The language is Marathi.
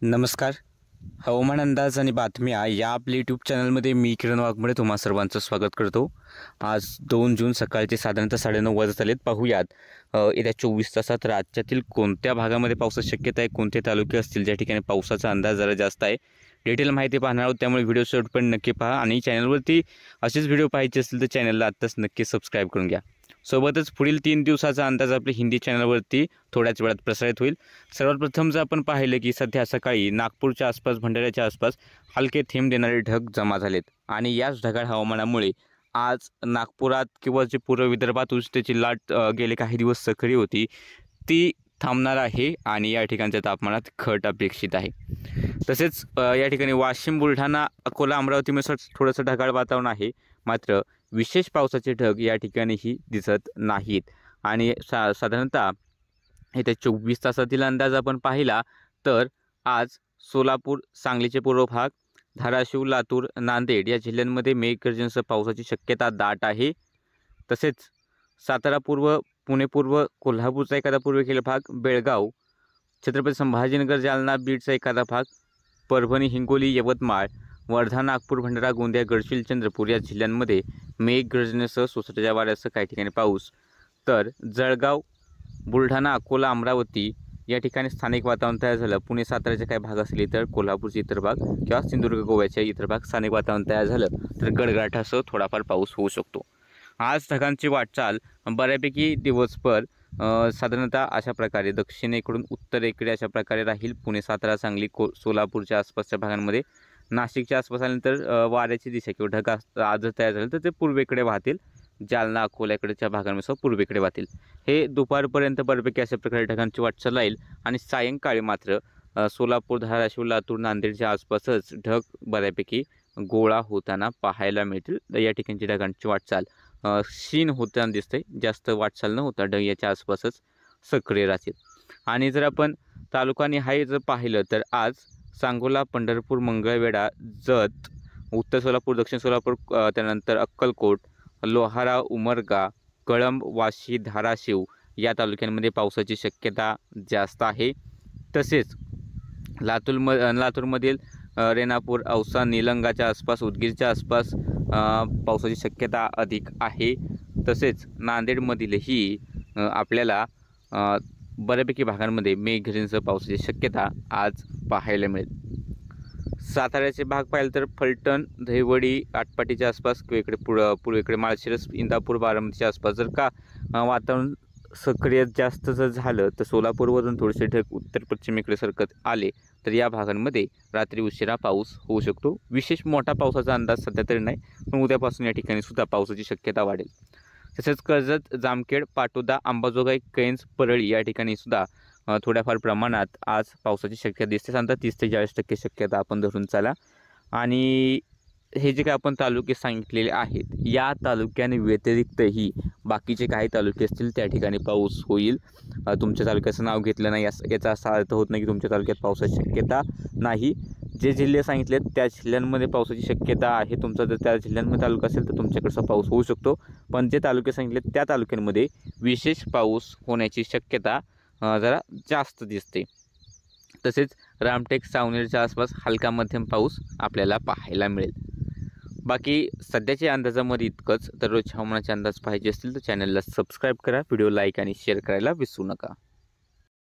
नमस्कार. हवामान अंदाज आणि बातम्या या आपल्या यूट्यूब चॅनलमध्ये मी किरण वाघमोडे तुम्हा सर्वांचं स्वागत करतो. आज 2 जून सकाळचे साधारणतः 9:30 वाजत आलेत. पाहूयात येत्या 24 तासात राज्यातील कोणत्या भागामध्ये पावसाची शक्यता आहे, कोणते तालुके असतील ज्या ठिकाणी पावसाचा अंदाज जरा जास्त आहे. डिटेल माहिती पाहणार आहोत, त्यामुळे व्हिडिओ शेवटपर्यंत नक्की पहा आणि चॅनलवरती असेच व्हिडिओ पाहायचे असतील तर चॅनलला आत्ताच नक्की सबस्क्राईब करून घ्या. सोबतच पुढील 3 दिवसाचा अंदाज आपल्या हिंदी चॅनलवरती थोड्याच वेळात प्रसारित होईल. सर्वात प्रथम जर आपण पाहिलं की सध्या सकाळी नागपूरच्या आसपास, भंडाऱ्याच्या आसपास हलके थेंब देणारे ढग जमा झालेत आणि याच ढगाळ हवामानामुळे आज नागपुरात किंवा जे पूर्व विदर्भात उष्णतेची लाट गेले काही दिवस सक्रिय होती ती थांबणार आहे आणि या ठिकाणच्या तापमानात घट अपेक्षित आहे. तसेच या ठिकाणी वाशिम, बुलढाणा, अकोला, अमरावतीमध्ये थोडंसं ढगाळ वातावरण आहे, मात्र विशेष पावसाचे ढग या ठिकाणीही दिसत नाहीत. आणि साधारणतः येत्या 24 तासातील अंदाज आपण पाहिला तर आज सोलापूर, सांगलीचे पूर्व भाग, धाराशिव, लातूर, नांदेड या जिल्ह्यांमध्ये मेघगर्जनेसह पावसाची शक्यता दाट आहे. तसेच सातारा पूर्व, पुणे पूर्व, कोल्हापूरचा एखादा पूर्वेकडील भाग, बेळगाव, छत्रपती संभाजीनगर, जालना, बीडचा एखादा भाग, परभणी, हिंगोली, यवतमाळ, वर्धा, नागपूर, भंडारा, गोंदिया, गडचिरोली, चंद्रपूर या जिल्ह्यांमध्ये मेघगर्जनेसह सोसाट्याच्या वाऱ्यासह काही ठिकाणी पाऊस. तर जळगाव, बुलढाणा, अकोला, अमरावती या ठिकाणी स्थानिक वातावरण तयार झालं. पुणे, साताऱ्याचे काही भाग असले तर कोल्हापूरचे इतर भाग किंवा सिंधुदुर्ग, गोव्याचे इतर भाग स्थानिक वातावरण तयार झालं तर गडगडाटासह थोडाफार पाऊस होऊ शकतो. आज ढगांची वाटचाल बऱ्यापैकी दिवसभर साधारणतः अशा प्रकारे दक्षिणेकडून उत्तरेकडे अशा प्रकारे राहील. पुणे, सातारा, सांगली, सोलापूरच्या आसपासच्या भागांमध्ये, नाशिकच्या आसपास आल्यानंतर वाऱ्याची दिशा किंवा ढग आज तयार झाले तर ते पूर्वेकडे वाहतील. जालना, अकोल्याकडच्या भागांसह पूर्वेकडे वाहतील. हे दुपारपर्यंत बऱ्यापैकी अशा प्रकारे ढगांची वाटचाल राहील आणि सायंकाळी मात्र सोलापूर, धाराशिव, लातूर, नांदेडच्या आसपासच ढग बऱ्यापैकी गोळा होताना पाहायला मिळतील. या ठिकाणची ढगांची वाटचाल क्षीण होताना दिसते, जास्त वाटचाल न होता ढग याच्या आसपासच सक्रिय राहतील. आणि जर आपण तालुकानिहाय जर पाहिलं तर आज सांगोला, पंढरपूर, मंगळवेढा, जत, उत्तर सोलापूर, दक्षिण सोलापूर, त्यानंतर अक्कलकोट, लोहारा, उमरगा, कळंब, वाशी, धाराशिव या तालुक्यांमध्ये पावसाची शक्यता जास्त आहे. तसेच लातूरमधील रेणापूर, औसा, निलंगाच्या आसपास, उदगीरच्या आसपास पावसाची शक्यता अधिक आहे. तसेच नांदेडमधीलही आपल्याला बऱ्यापैकी भागांमध्ये मेघगर्जनेसह पावसाची शक्यता आज पाहायला मिळेल. साताऱ्याचे भाग पाहिले तर फलटण, दहिवडी, आटपाटीच्या आसपास किंवा इकडे पूर्वेकडे माळशिरस, इंदापूर, बारामतीच्या आसपास जर का वातावरण सक्रिय जास्त जर झालं तर सोलापूरवरून थोडेसे ढग उत्तर पश्चिमेकडे सरकत आले तर या भागांमध्ये रात्री उशिरा पाऊस होऊ शकतो. विशेष मोठा पावसाचा अंदाज सध्या तरी नाही, पण उद्यापासून या ठिकाणी सुद्धा पावसाची शक्यता वाढेल. तसेच कर्जत, जामखेड, पाटोदा, अंबाजोगाई, कैंज, परळी या ठिकाणी सुद्धा थोड्याफार प्रमाणात आज पावसाची शक्यता दिसते. साधारणतः 30 ते 40% शक्यता आपण धरून चाला. आणि हे जे काही आपण तालुके सांगितलेले आहेत या तालुक्याने व्यतिरिक्तही बाकीचे काही तालुके असतील त्या ठिकाणी पाऊस होईल. तुमच्या तालुक्याचं नाव घेतलं नाही याचा असा अर्थ होत नाही की तुमच्या तालुक्यात पावसाची शक्यता नाही. जे जिल्हे सांगितलेत त्या जिल्ह्यांमध्ये पावसाची शक्यता आहे. तुमचा जर त्या जिल्ह्यांमध्ये तालुका असेल तर तुमच्याकडचा पाऊस होऊ शकतो, पण जे तालुके सांगितलेत त्या तालुक्यांमध्ये विशेष पाऊस होण्याची शक्यता जरा जास्त दिसते. तसेच रामटेक, सावनेरच्या आसपास हलका मध्यम पाऊस आपल्याला पाहायला मिळेल. बाकी सध्याच्या अंदाजामध्ये इतकंच. दररोज हवामानाचे अंदाज पाहिजे असतील तर चॅनलला सबस्क्राईब करा, व्हिडिओ लाईक आणि शेअर करायला विसरू नका.